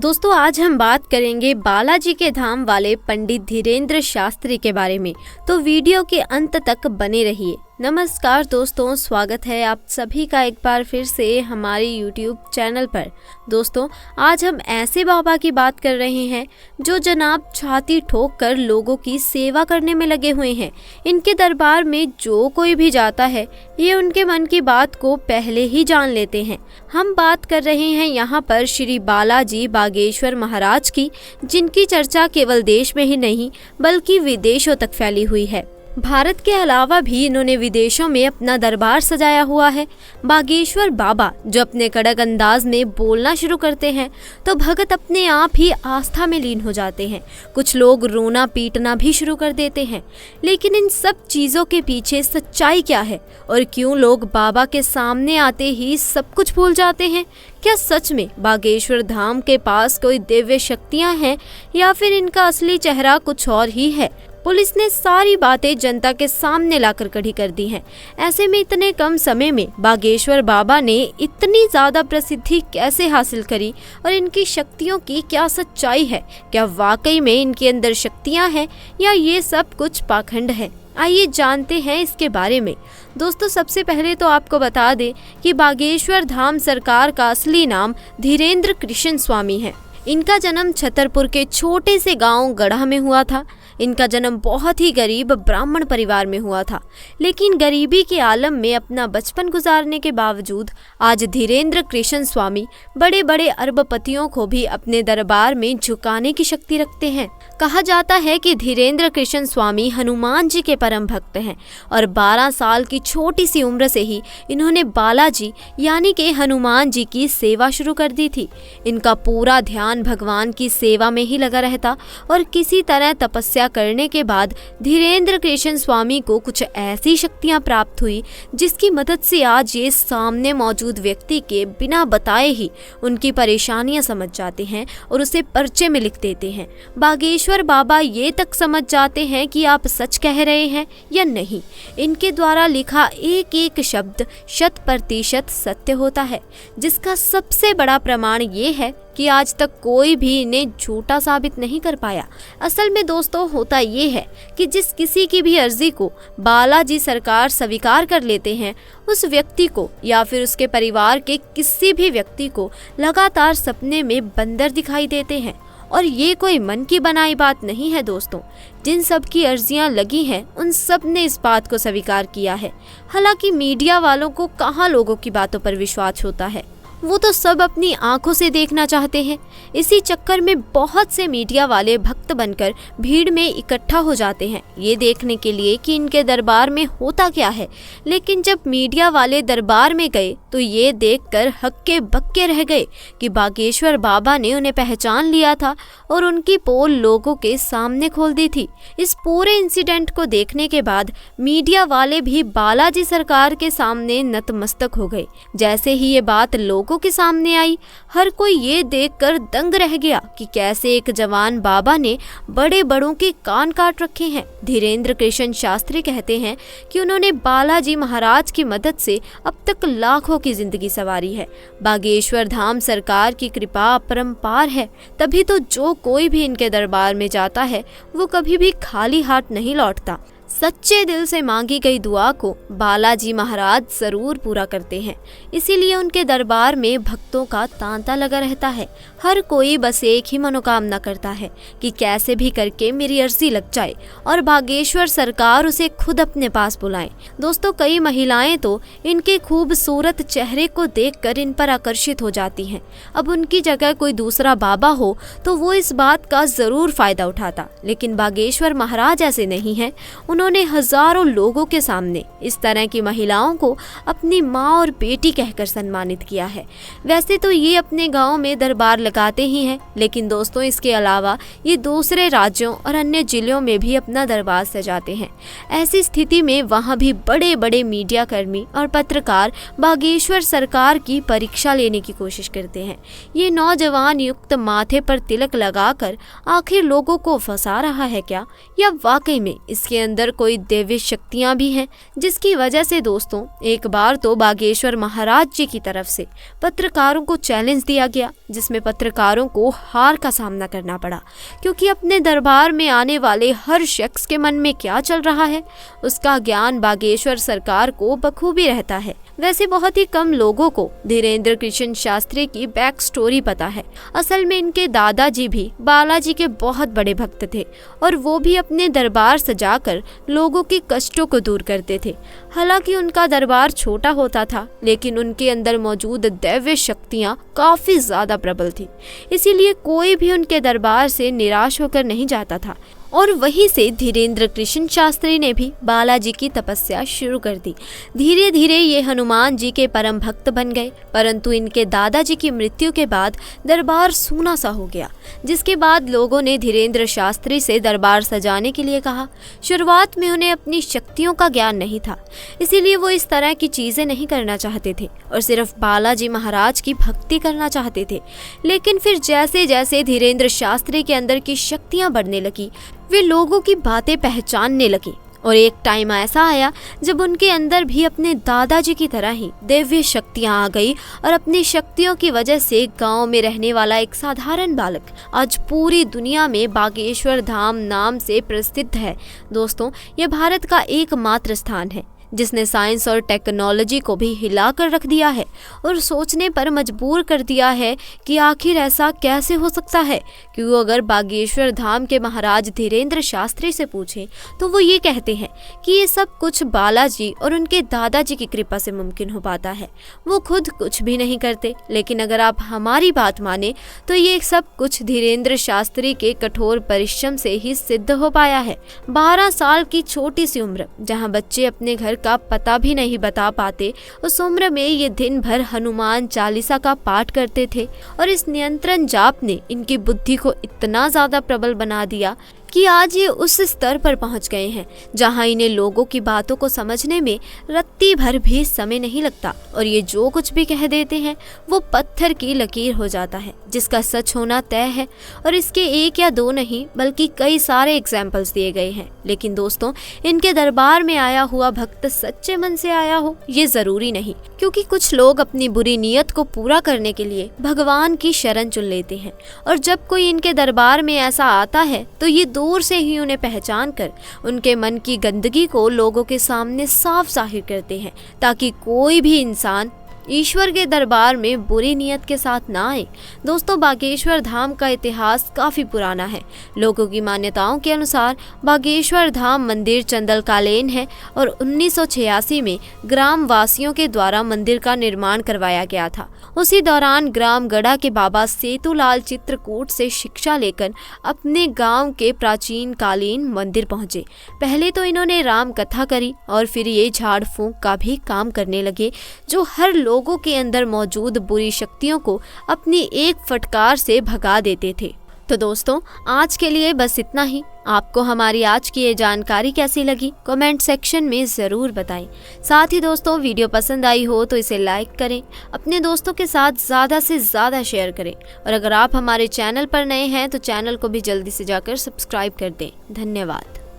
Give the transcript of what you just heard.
दोस्तों आज हम बात करेंगे बालाजी के धाम वाले पंडित धीरेन्द्र शास्त्री के बारे में, तो वीडियो के अंत तक बने रहिए। नमस्कार दोस्तों, स्वागत है आप सभी का एक बार फिर से हमारे YouTube चैनल पर। दोस्तों आज हम ऐसे बाबा की बात कर रहे हैं जो जनाब छाती ठोक कर लोगों की सेवा करने में लगे हुए हैं। इनके दरबार में जो कोई भी जाता है ये उनके मन की बात को पहले ही जान लेते हैं। हम बात कर रहे हैं यहाँ पर श्री बालाजी बागेश्वर महाराज की, जिनकी चर्चा केवल देश में ही नहीं बल्कि विदेशों तक फैली हुई है। भारत के अलावा भी इन्होंने विदेशों में अपना दरबार सजाया हुआ है। बागेश्वर बाबा जो अपने कड़क अंदाज में बोलना शुरू करते हैं तो भगत अपने आप ही आस्था में लीन हो जाते हैं। कुछ लोग रोना पीटना भी शुरू कर देते हैं। लेकिन इन सब चीज़ों के पीछे सच्चाई क्या है और क्यों लोग बाबा के सामने आते ही सब कुछ भूल जाते हैं? क्या सच में बागेश्वर धाम के पास कोई दिव्य शक्तियाँ हैं या फिर इनका असली चेहरा कुछ और ही है? पुलिस ने सारी बातें जनता के सामने लाकर खड़ी कर दी हैं। ऐसे में इतने कम समय में बागेश्वर बाबा ने इतनी ज़्यादा प्रसिद्धि कैसे हासिल करी और इनकी शक्तियों की क्या सच्चाई है? क्या वाकई में इनके अंदर शक्तियां हैं या ये सब कुछ पाखंड है? आइए जानते हैं इसके बारे में। दोस्तों सबसे पहले तो आपको बता दें कि बागेश्वर धाम सरकार का असली नाम धीरेन्द्र कृष्ण स्वामी है। इनका जन्म छतरपुर के छोटे से गांव गढ़ा में हुआ था। इनका जन्म बहुत ही गरीब ब्राह्मण परिवार में हुआ था, लेकिन गरीबी के आलम में अपना बचपन गुजारने के बावजूद आज धीरेन्द्र कृष्ण स्वामी बड़े बड़े अरबपतियों को भी अपने दरबार में झुकाने की शक्ति रखते हैं। कहा जाता है कि धीरेन्द्र कृष्ण स्वामी हनुमान जी के परम भक्त हैं और 12 साल की छोटी सी उम्र से ही इन्होंने बालाजी यानी कि हनुमान जी की सेवा शुरू कर दी थी। इनका पूरा ध्यान भगवान की सेवा में ही लगा रहता और किसी तरह तपस्या करने के बाद धीरेन्द्र कृष्ण स्वामी को कुछ ऐसी शक्तियां प्राप्त हुई जिसकी मदद से आज ये सामने मौजूद व्यक्ति के बिना बताए ही उनकी परेशानियां समझ जाते हैं और उसे पर्चे में लिख देते हैं। बागेश्वर बाबा ये तक समझ जाते हैं कि आप सच कह रहे हैं या नहीं। इनके द्वारा लिखा एक एक शब्द 100% सत्य होता है, जिसका सबसे बड़ा प्रमाण ये है कि आज तक कोई भी इन्हें झूठा साबित नहीं कर पाया। असल में दोस्तों होता ये है कि जिस किसी की भी अर्जी को बालाजी सरकार स्वीकार कर लेते हैं, उस व्यक्ति को या फिर उसके परिवार के किसी भी व्यक्ति को लगातार सपने में बंदर दिखाई देते हैं। और ये कोई मन की बनाई बात नहीं है दोस्तों। जिन सब की अर्जियां लगी हैं उन सब ने इस बात को स्वीकार किया है। हालांकि मीडिया वालों को कहाँ लोगों की बातों पर विश्वास होता है, वो तो सब अपनी आंखों से देखना चाहते हैं। इसी चक्कर में बहुत से मीडिया वाले भक्त बनकर भीड़ में इकट्ठा हो जाते हैं ये देखने के लिए कि इनके दरबार में होता क्या है। लेकिन जब मीडिया वाले दरबार में गए तो ये देखकर हक्के बक्के रह गए कि बागेश्वर बाबा ने उन्हें पहचान लिया था और उनकी पोल लोगों के सामने खोल दी थी। इस पूरे इंसिडेंट को देखने के बाद मीडिया वाले भी बालाजी सरकार के सामने नतमस्तक हो गए। जैसे ही ये बात लोगों के सामने आई, हर कोई ये देखकर दंग रह गया कि कैसे एक जवान बाबा ने बड़े बड़ों के कान काट रखे हैं। धीरेन्द्र कृष्ण शास्त्री कहते हैं कि उन्होंने बालाजी महाराज की मदद से अब तक लाखों की जिंदगी संवारी है। बागेश्वर धाम सरकार की कृपा अपरंपार है, तभी तो जो कोई भी इनके दरबार में जाता है वो कभी भी खाली हाथ नहीं लौटता। सच्चे दिल से मांगी गई दुआ को बालाजी महाराज जरूर पूरा करते हैं। इसीलिए उनके दरबार में भक्तों का तांता लगा रहता है। हर कोई बस एक ही मनोकामना करता है कि कैसे भी करके मेरी अर्जी लग जाए और बागेश्वर सरकार उसे खुद अपने पास बुलाए। दोस्तों कई महिलाएं तो इनके खूबसूरत चेहरे को देखकर इन पर आकर्षित हो जाती हैं। अब उनकी जगह कोई दूसरा बाबा हो तो वो इस बात का जरूर फायदा उठाता, लेकिन बागेश्वर महाराज ऐसे नहीं हैं। उन्होंने हजारों लोगों के सामने इस तरह की महिलाओं को अपनी माँ और बेटी कहकर सम्मानित किया है। वैसे तो ये अपने गांव में दरबार लगाते ही हैं, लेकिन दोस्तों इसके अलावा ये दूसरे राज्यों और अन्य जिलों में भी अपना दरबार सजाते हैं। ऐसी स्थिति में वहां भी बड़े बड़े मीडिया कर्मी और पत्रकार बागेश्वर सरकार की परीक्षा लेने की कोशिश करते हैं। ये नौजवान युक्त माथे पर तिलक लगाकर आखिर लोगों को फंसा रहा है क्या, या वाकई में इसके अंदर कोई दैवी शक्तियां भी हैं, जिसकी वजह से दोस्तों एक बार तो बागेश्वर महाराज जी की तरफ से पत्रकारों को चैलेंज दिया गया, जिसमें पत्रकारों को हार का सामना करना पड़ा, क्योंकि अपने दरबार में आने वाले हर शख्स के मन में क्या चल रहा है उसका ज्ञान बागेश्वर सरकार को बखूबी रहता है। वैसे बहुत ही कम लोगों को धीरेंद्र कृष्ण शास्त्री की बैक स्टोरी पता है। असल में इनके दादाजी भी बालाजी के बहुत बड़े भक्त थे और वो भी अपने दरबार सजाकर लोगों के कष्टों को दूर करते थे। हालांकि उनका दरबार छोटा होता था, लेकिन उनके अंदर मौजूद दैवीय शक्तियां काफी ज्यादा प्रबल थी, इसीलिए कोई भी उनके दरबार से निराश होकर नहीं जाता था। और वहीं से धीरेंद्र कृष्ण शास्त्री ने भी बालाजी की तपस्या शुरू कर दी। धीरे धीरे ये हनुमान जी के परम भक्त बन गए, परंतु इनके दादाजी की मृत्यु के बाद दरबार सूना सा हो गया, जिसके बाद लोगों ने धीरेंद्र शास्त्री से दरबार सजाने के लिए कहा। शुरुआत में उन्हें अपनी शक्तियों का ज्ञान नहीं था, इसीलिए वो इस तरह की चीजें नहीं करना चाहते थे और सिर्फ बालाजी महाराज की भक्ति करना चाहते थे। लेकिन फिर जैसे जैसे धीरेंद्र शास्त्री के अंदर की शक्तियां बढ़ने लगी, वे लोगों की बातें पहचानने लगे और एक टाइम ऐसा आया जब उनके अंदर भी अपने दादाजी की तरह ही दैवीय शक्तियां आ गई और अपनी शक्तियों की वजह से गांव में रहने वाला एक साधारण बालक आज पूरी दुनिया में बागेश्वर धाम नाम से प्रसिद्ध है। दोस्तों, यह भारत का एकमात्र स्थान है जिसने साइंस और टेक्नोलॉजी को भी हिलाकर रख दिया है और सोचने पर मजबूर कर दिया है कि आखिर ऐसा कैसे हो सकता है। क्योंकि अगर बागेश्वर धाम के महाराज धीरेंद्र शास्त्री से पूछें तो वो ये कहते हैं कि ये सब कुछ बालाजी और उनके दादाजी की कृपा से मुमकिन हो पाता है। वो खुद कुछ भी नहीं करते, लेकिन अगर आप हमारी बात माने तो ये सब कुछ धीरेंद्र शास्त्री के कठोर परिश्रम से ही सिद्ध हो पाया है। 12 साल की छोटी सी उम्र, जहाँ बच्चे अपने घर का पता भी नहीं बता पाते, उस उम्र में ये दिन भर हनुमान चालीसा का पाठ करते थे और इस नियंत्रण जाप ने इनकी बुद्धि को इतना ज्यादा प्रबल बना दिया कि आज ये उस स्तर पर पहुंच गए हैं जहां इन्हें लोगों की बातों को समझने में रत्ती भर भी समय नहीं लगता और ये जो कुछ भी कह देते हैं वो पत्थर की लकीर हो जाता है, जिसका सच होना तय है। और इसके एक या दो नहीं बल्कि कई सारे एग्जाम्पल्स दिए गए हैं। लेकिन दोस्तों, इनके दरबार में आया हुआ भक्त सच्चे मन से आया हो ये जरूरी नहीं, क्योंकि कुछ लोग अपनी बुरी नीयत को पूरा करने के लिए भगवान की शरण चुन लेते हैं और जब कोई इनके दरबार में ऐसा आता है तो ये दूर से ही उन्हें पहचान कर उनके मन की गंदगी को लोगों के सामने साफ जाहिर करते हैं, ताकि कोई भी इंसान ईश्वर के दरबार में बुरी नियत के साथ ना आए। दोस्तों, बागेश्वर धाम का इतिहास काफी पुराना है। लोगों की मान्यताओं के अनुसार बागेश्वर धाम मंदिर चंदलकालीन है और 1986 में ग्राम वासियों के द्वारा मंदिर का निर्माण करवाया गया था। उसी दौरान ग्राम गढ़ा के बाबा सेतुलाल चित्रकूट से शिक्षा लेकर अपने गांव के प्राचीन कालीन मंदिर पहुंचे। पहले तो इन्होंने राम कथा करी और फिर ये झाड़ फूंक का भी काम करने लगे, जो हर लोगों के अंदर मौजूद बुरी शक्तियों को अपनी एक फटकार से भगा देते थे। तो दोस्तों, आज के लिए बस इतना ही। आपको हमारी आज की ये जानकारी कैसी लगी कमेंट सेक्शन में ज़रूर बताएं। साथ ही दोस्तों, वीडियो पसंद आई हो तो इसे लाइक करें, अपने दोस्तों के साथ ज़्यादा से ज़्यादा शेयर करें और अगर आप हमारे चैनल पर नए हैं तो चैनल को भी जल्दी से जाकर सब्सक्राइब कर दें। धन्यवाद।